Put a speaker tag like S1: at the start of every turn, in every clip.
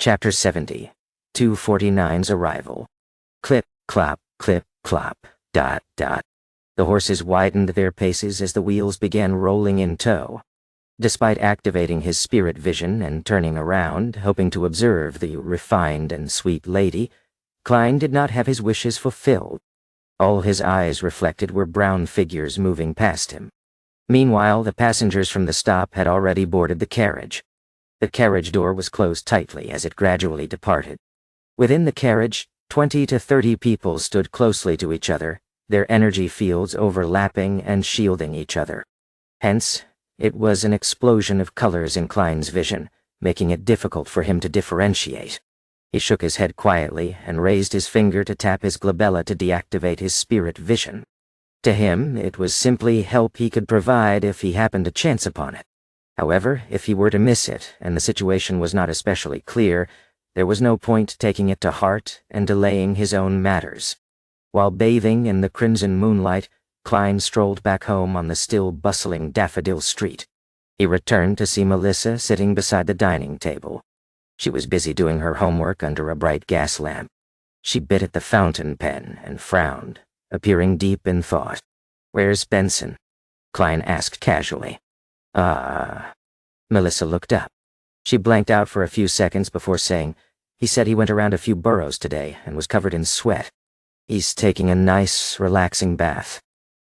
S1: Chapter 70. 249's Arrival. Clip, clop, dot, dot. The horses widened their paces as the wheels began rolling in tow. Despite activating his spirit vision and turning around, hoping to observe the refined and sweet lady, Klein did not have his wishes fulfilled. All his eyes reflected were brown figures moving past him. Meanwhile, the passengers from the stop had already boarded the carriage. The carriage door was closed tightly as it gradually departed. Within the carriage, 20 to 30 people stood closely to each other, their energy fields overlapping and shielding each other. Hence, it was an explosion of colors in Klein's vision, making it difficult for him to differentiate. He shook his head quietly and raised his finger to tap his glabella to deactivate his spirit vision. To him, it was simply help he could provide if he happened to chance upon it. However, if he were to miss it, and the situation was not especially clear, there was no point taking it to heart and delaying his own matters. While bathing in the crimson moonlight, Klein strolled back home on the still bustling Daffodil Street. He returned to see Melissa sitting beside the dining table. She was busy doing her homework under a bright gas lamp. She bit at the fountain pen and frowned, appearing deep in thought. "Where's Benson?" Klein asked casually. Melissa looked up. She blanked out for a few seconds before saying, "He said he went around a few boroughs today and was covered in sweat. He's taking a nice, relaxing bath.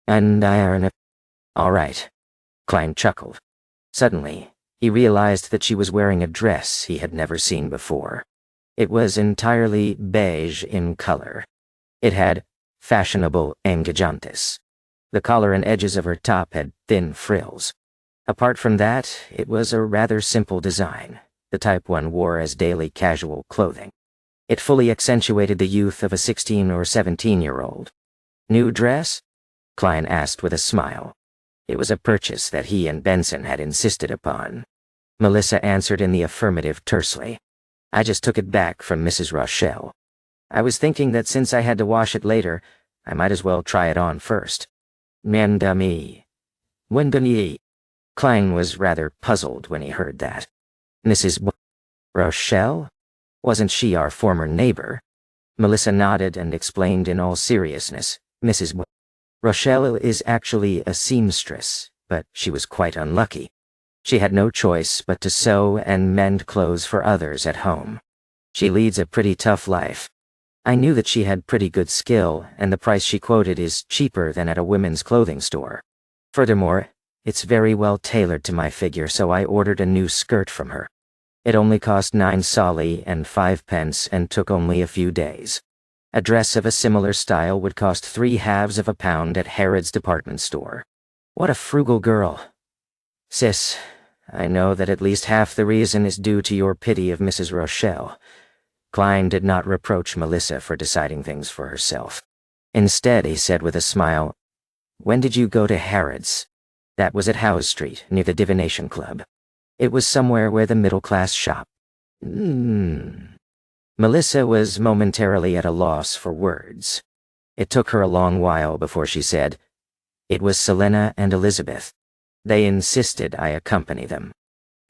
S1: And I are in a—" "All right." Klein chuckled. Suddenly, he realized that she was wearing a dress he had never seen before. It was entirely beige in color. It had fashionable engajantes. The collar and edges of her top had thin frills. Apart from that, it was a rather simple design, the type one wore as daily casual clothing. It fully accentuated the youth of a 16 or 17-year-old. "New dress?" Klein asked with a smile. It was a purchase that he and Benson had insisted upon. Melissa answered in the affirmative tersely. "I just took it back from Mrs. Rochelle. I was thinking that since I had to wash it later, I might as well try it on first." "Mendami. Wendani." Klein was rather puzzled when he heard that. "Mrs. Rochelle? Wasn't she our former neighbor?" Melissa nodded and explained in all seriousness. "Mrs. Rochelle is actually a seamstress, but she was quite unlucky. She had no choice but to sew and mend clothes for others at home. She leads a pretty tough life. I knew that she had pretty good skill, and the price she quoted is cheaper than at a women's clothing store. Furthermore, it's very well tailored to my figure, so I ordered a new skirt from her. It only cost 9 soldi and 5 pence and took only a few days. A dress of a similar style would cost 3/2 of a pound at Harrod's department store. What a frugal girl. Sis, I know that at least half the reason is due to your pity of Mrs. Rochelle." Klein did not reproach Melissa for deciding things for herself. Instead, he said with a smile, "When did you go to Harrod's?" "That was at Howe Street, near the Divination Club. It was somewhere where the middle class shop." Melissa was momentarily at a loss for words. It took her a long while before she said, "It was Selena and Elizabeth. They insisted I accompany them.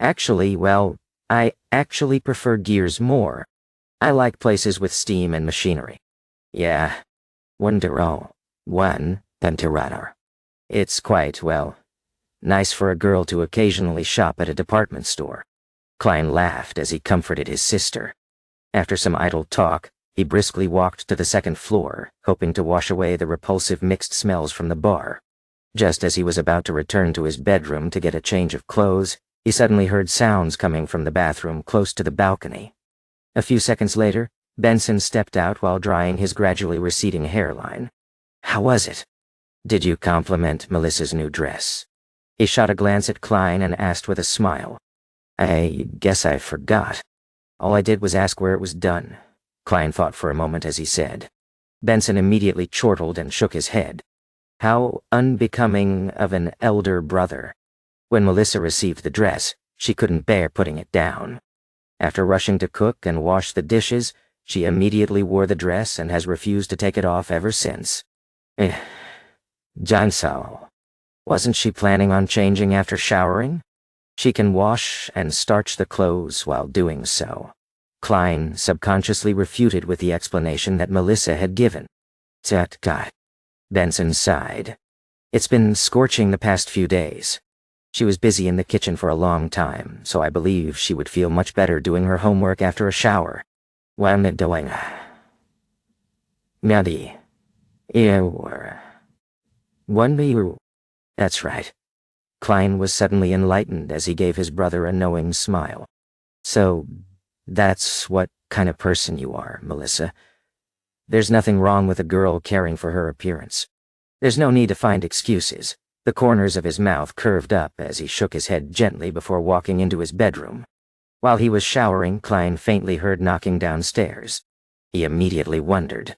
S1: Actually, well, I actually prefer gears more. I like places with steam and machinery. Yeah. Wonderful. One, Penteradar. It's quite, well, nice for a girl to occasionally shop at a department store." Klein laughed as he comforted his sister. After some idle talk, he briskly walked to the second floor, hoping to wash away the repulsive mixed smells from the bar. Just as he was about to return to his bedroom to get a change of clothes, he suddenly heard sounds coming from the bathroom close to the balcony. A few seconds later, Benson stepped out while drying his gradually receding hairline. "How was it?" "Did you compliment Melissa's new dress?" He shot a glance at Klein and asked with a smile. "I guess I forgot. All I did was ask where it was done." Klein thought for a moment as he said. Benson immediately chortled and shook his head. How unbecoming of an elder brother. When Melissa received the dress, she couldn't bear putting it down. After rushing to cook and wash the dishes, she immediately wore the dress and has refused to take it off ever since. Jansal. Wasn't she planning on changing after showering? She can wash and starch the clothes while doing so. Klein subconsciously refuted with the explanation that Melissa had given. Tut. Benson sighed. It's been scorching the past few days. She was busy in the kitchen for a long time, so I believe she would feel much better doing her homework after a shower. When doing. Maddie. That's right. Klein was suddenly enlightened as he gave his brother a knowing smile. So, that's what kind of person you are, Melissa. There's nothing wrong with a girl caring for her appearance. There's no need to find excuses. The corners of his mouth curved up as he shook his head gently before walking into his bedroom. While he was showering, Klein faintly heard knocking downstairs. He immediately wondered.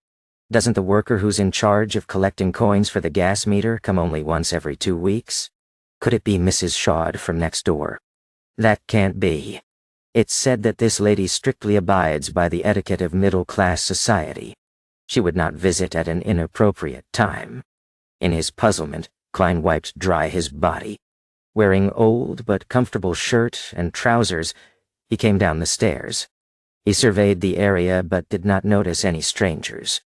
S1: Doesn't the worker who's in charge of collecting coins for the gas meter come only once every 2 weeks? Could it be Mrs. Shaud from next door? That can't be. It's said that this lady strictly abides by the etiquette of middle-class society. She would not visit at an inappropriate time. In his puzzlement, Klein wiped dry his body. Wearing old but comfortable shirt and trousers, he came down the stairs. He surveyed the area but did not notice any strangers.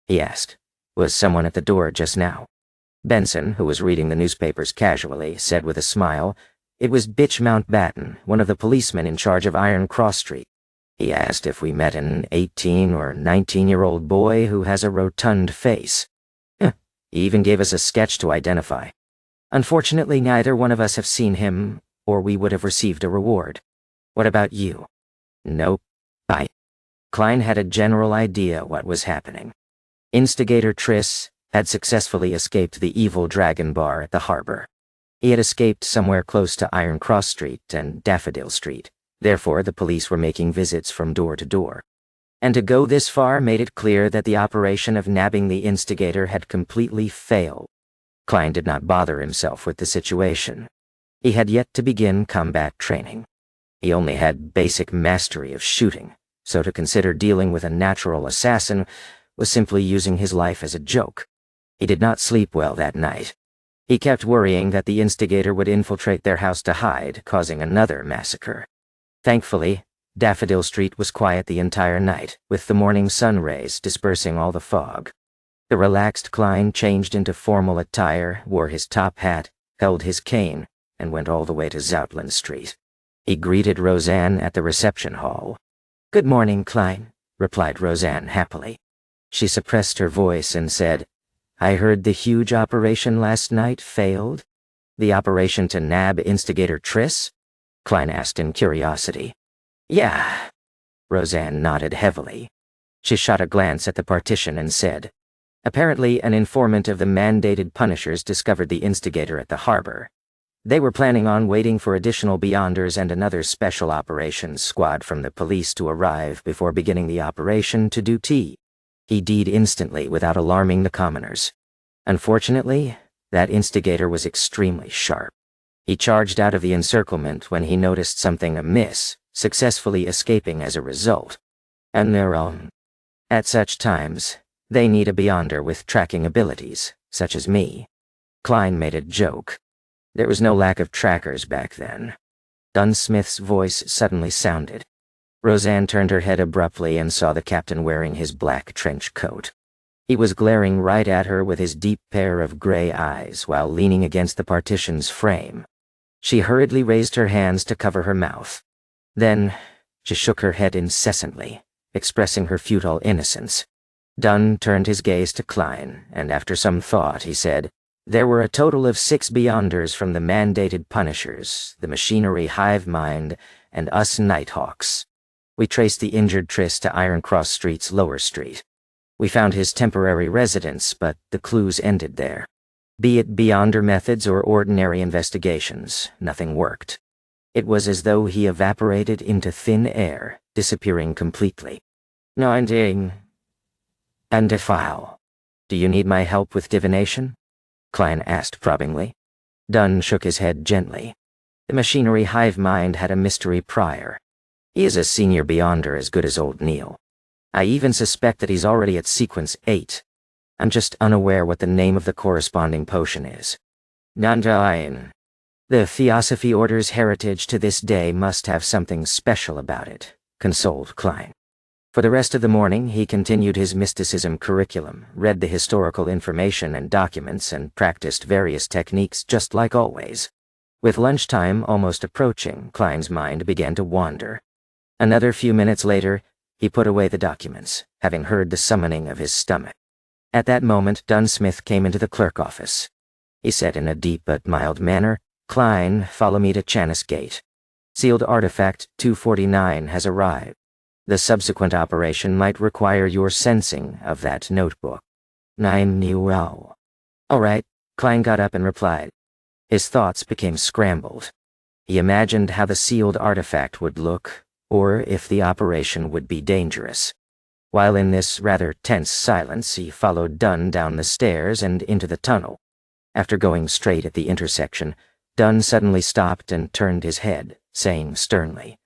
S1: He asked, "Was someone at the door just now?" Benson, who was reading the newspapers casually, said with a smile, "It was Bitch Mountbatten, one of the policemen in charge of Iron Cross Street. He asked if we met an 18 or 19-year-old boy who has a rotund face. He even gave us a sketch to identify. Unfortunately, neither one of us have seen him, or we would have received a reward. What about you?" "Nope. Klein had a general idea what was happening. Instigator Triss had successfully escaped the evil dragon bar at the harbor. He had escaped somewhere close to Iron Cross Street and Daffodil Street. Therefore, the police were making visits from door to door. And to go this far made it clear that the operation of nabbing the instigator had completely failed. Klein did not bother himself with the situation. He had yet to begin combat training. He only had basic mastery of shooting, so to consider dealing with a natural assassin was simply using his life as a joke. He did not sleep well that night. He kept worrying that the instigator would infiltrate their house to hide, causing another massacre. Thankfully, Daffodil Street was quiet the entire night, with the morning sun rays dispersing all the fog. The relaxed Klein changed into formal attire, wore his top hat, held his cane, and went all the way to Zoutland Street. He greeted Roseanne at the reception hall. "Good morning, Klein," replied Roseanne happily. She suppressed her voice and said, "I heard the huge operation last night failed." "The operation to nab instigator Triss?" Klein asked in curiosity. "Yeah." Roseanne nodded heavily. She shot a glance at the partition and said, "Apparently an informant of the mandated Punishers discovered the instigator at the harbor. They were planning on waiting for additional Beyonders and another special operations squad from the police to arrive before beginning the operation to do tea. He deed instantly without alarming the commoners. Unfortunately, that instigator was extremely sharp. He charged out of the encirclement when he noticed something amiss, successfully escaping as a result. And their own. At such times, they need a Beyonder with tracking abilities, such as me." Klein made a joke. There was no lack of trackers back then. Dunsmith's voice suddenly sounded. Roseanne turned her head abruptly and saw the captain wearing his black trench coat. He was glaring right at her with his deep pair of gray eyes while leaning against the partition's frame. She hurriedly raised her hands to cover her mouth. Then, she shook her head incessantly, expressing her futile innocence. Dunn turned his gaze to Klein, and after some thought he said, "There were a total of 6 Beyonders from the mandated Punishers, the machinery hive mind, and us Nighthawks. We traced the injured Triss to Iron Cross Street's Lower Street. We found his temporary residence, but the clues ended there. Be it Beyonder methods or ordinary investigations, nothing worked. It was as though he evaporated into thin air, disappearing completely. "19. And defile. Do you need my help with divination?" Klein asked probingly. Dunn shook his head gently. The machinery hive mind had a mystery prior. He is a senior Beyonder as good as old Neil. I even suspect that he's already at sequence 8. I'm just unaware what the name of the corresponding potion is. Nandain. The Theosophy Order's heritage to this day must have something special about it, consoled Klein. For the rest of the morning, he continued his mysticism curriculum, read the historical information and documents, and practiced various techniques just like always. With lunchtime almost approaching, Klein's mind began to wander. Another few minutes later, he put away the documents, having heard the summoning of his stomach. At that moment, Dunsmith came into the clerk office. He said in a deep but mild manner, "Klein, follow me to Chanis Gate. Sealed artifact 249 has arrived. The subsequent operation might require your sensing of that notebook." Well. "All right," Klein got up and replied. His thoughts became scrambled. He imagined how the sealed artifact would look, or if the operation would be dangerous. While in this rather tense silence, he followed Dunn down the stairs and into the tunnel. After going straight at the intersection, Dunn suddenly stopped and turned his head, saying sternly,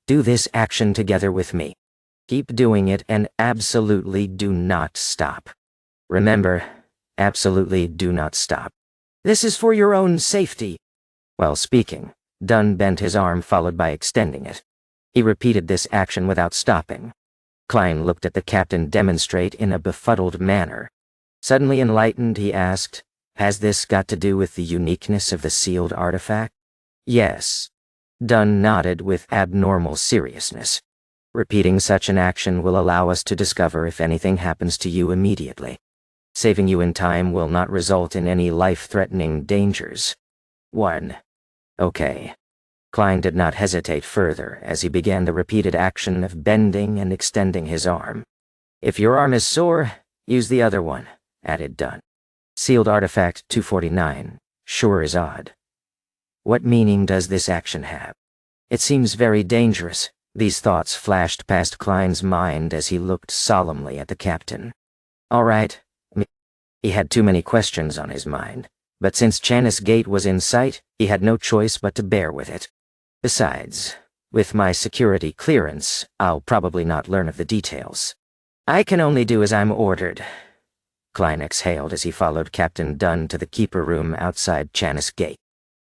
S1: "Do this action together with me. Keep doing it and absolutely do not stop. Remember, absolutely do not stop. This is for your own safety." While speaking, Dunn bent his arm followed by extending it. He repeated this action without stopping. Klein looked at the captain demonstrate in a befuddled manner. Suddenly enlightened, he asked, "Has this got to do with the uniqueness of the sealed artifact?" "Yes." Dunn nodded with abnormal seriousness. "Repeating such an action will allow us to discover if anything happens to you immediately. Saving you in time will not result in any life-threatening dangers." 1. "Okay." Klein did not hesitate further as he began the repeated action of bending and extending his arm. "If your arm is sore, use the other one," added Dunn. "Sealed artifact 249 sure is odd. What meaning does this action have? It seems very dangerous." These thoughts flashed past Klein's mind as he looked solemnly at the captain. All right. He had too many questions on his mind, but since Chanis Gate was in sight, he had no choice but to bear with it. Besides, with my security clearance, I'll probably not learn of the details. "I can only do as I'm ordered." Klein exhaled as he followed Captain Dunn to the keeper room outside Chanis Gate.